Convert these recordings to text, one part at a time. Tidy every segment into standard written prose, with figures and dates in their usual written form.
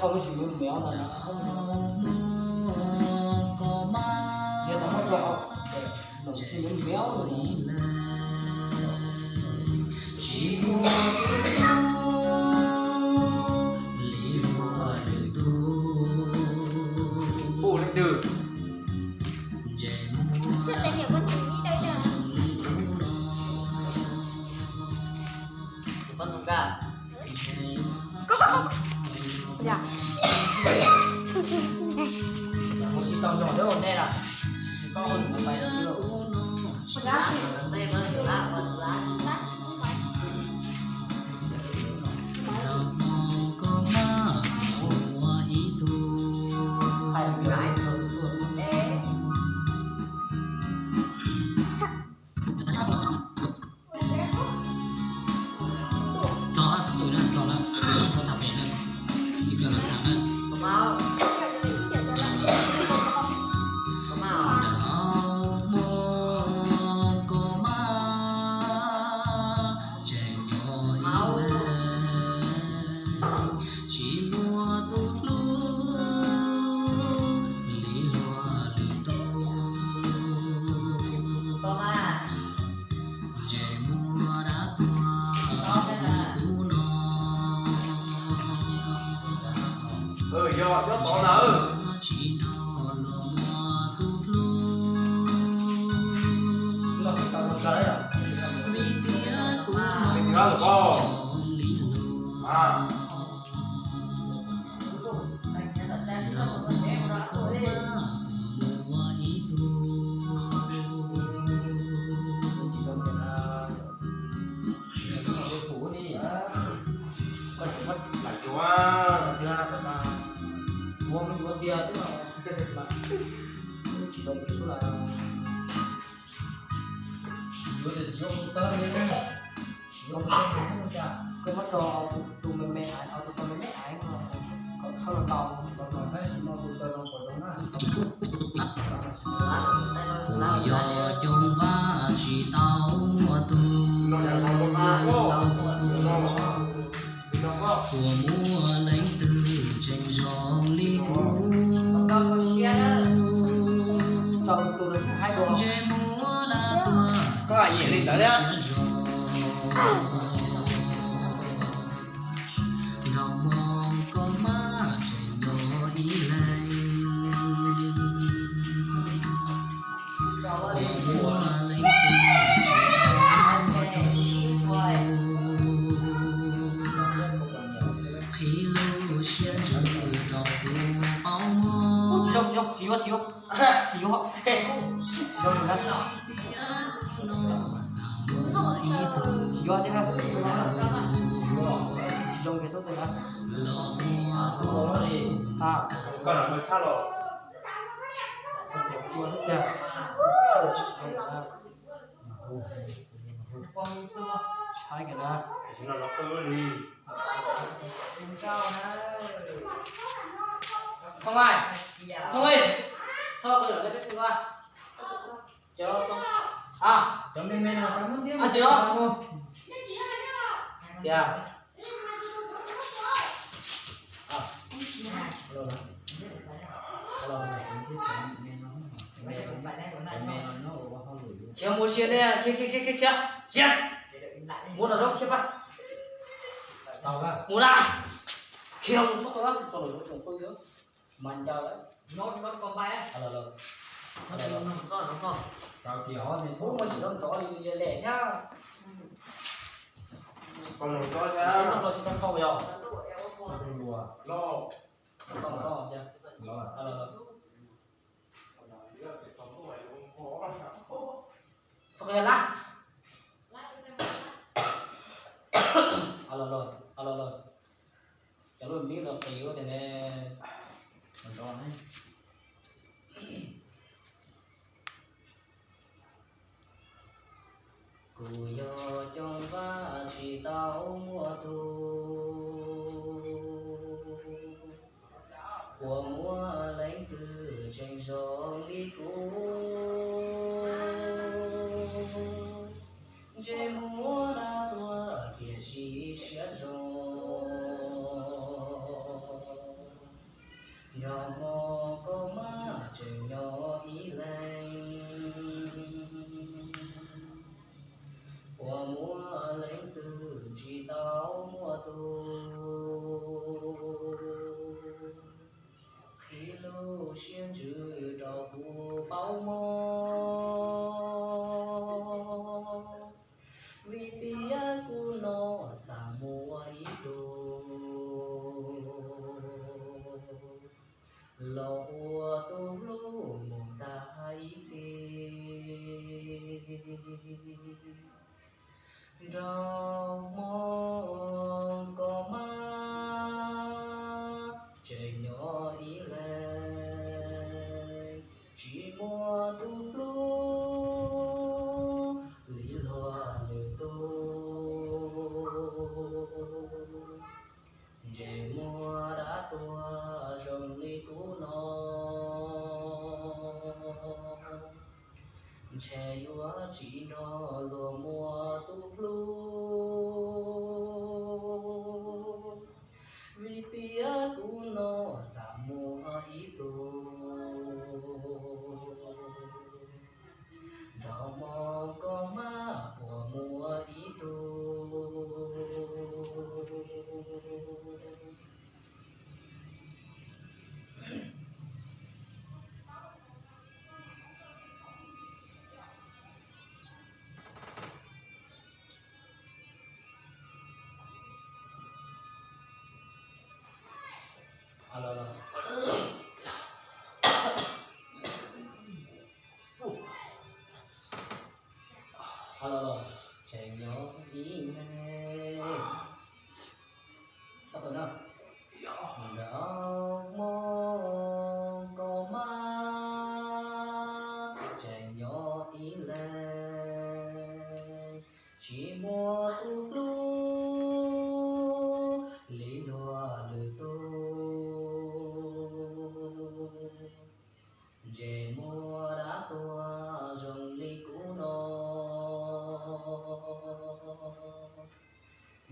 Không chỉ muốn méo là nó không giờ nó không cho nó chỉ muốn méo rồi Có cho tổ nữ nó sẽ tạo ra đấy à mình ra được không à lại chú à uống bia tức là chỉ đồng cái số là vừa để chỉ ông ta lên đấy không có bắt cho tụi mình mẹ ai tụi mình mẹ ai còn sau là còn phải nó tụi tôi còn còn giống Cô yo chung va chỉ tao tu của mua lãnh từ tranh gió ly cũ trong tụi mình hai đồ chế múa đã tua có ai nhảy lên tới đấy á lòng mong có má chạy nhỏ ý lành mua lãnh từ chỉ tao tu khi lưu xuyên rừng trọc tu bao mơ chỉ không chỉ được chỉ có thế nào chỉ trong cái số tiền đó à còn là người cha rồi chưa số tiền sau đó hai cái đó chúng nó cứ đi không ai không ơi sao cái đó cái thứ ba chờ không à Chấm lên men nào cảm ơn tiếp. à chưa dạ Hello bạn. Hello bạn, mình tiếp chấm men nó. Men nó không đủ. chị mua xe này kia chị mua là đâu kia ba Tao ra. mua ra kia không sốc lắm cho rồi nó tôi nữa mạnh cho đấy Nốt con bay á. rồi Tao chỉ hỏi thì Bố thôi. mình chỉ đâm rõ đi lẻ nhá. còn một có Chỉ ra đâm chỉ đâm không rồi. Tao đùa. lo Không chưa? Rồi. Sao cái lá? Rồi. Cái luôn biết là tí có thể này Mình cho này. Cô yo trong va chỉ tao mua thu của mua lãnh từ tranh gió ly cũ chế múa đã tua kia chỉ sẽ rồi nhỏ mò có má trời nhỏ ý lành của mua lãnh từ chỉ tao mua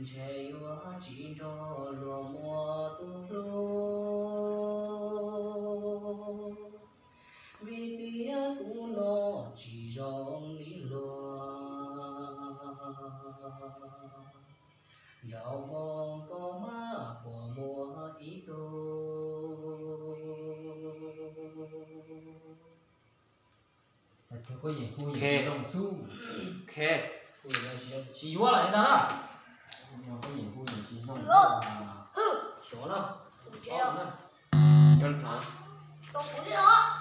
che yo chỉ cho lúa mùa tu lô vì tia tu nó chỉ rong đi loa dạo mong có má của mùa ý tu thật có gì khu gì dòng su โอเค Ui, chỉ vô lại ta đó. nhưng có gì khu gì chỉ dòng Số nào? 不知道， ย้อนถอย 都不知道。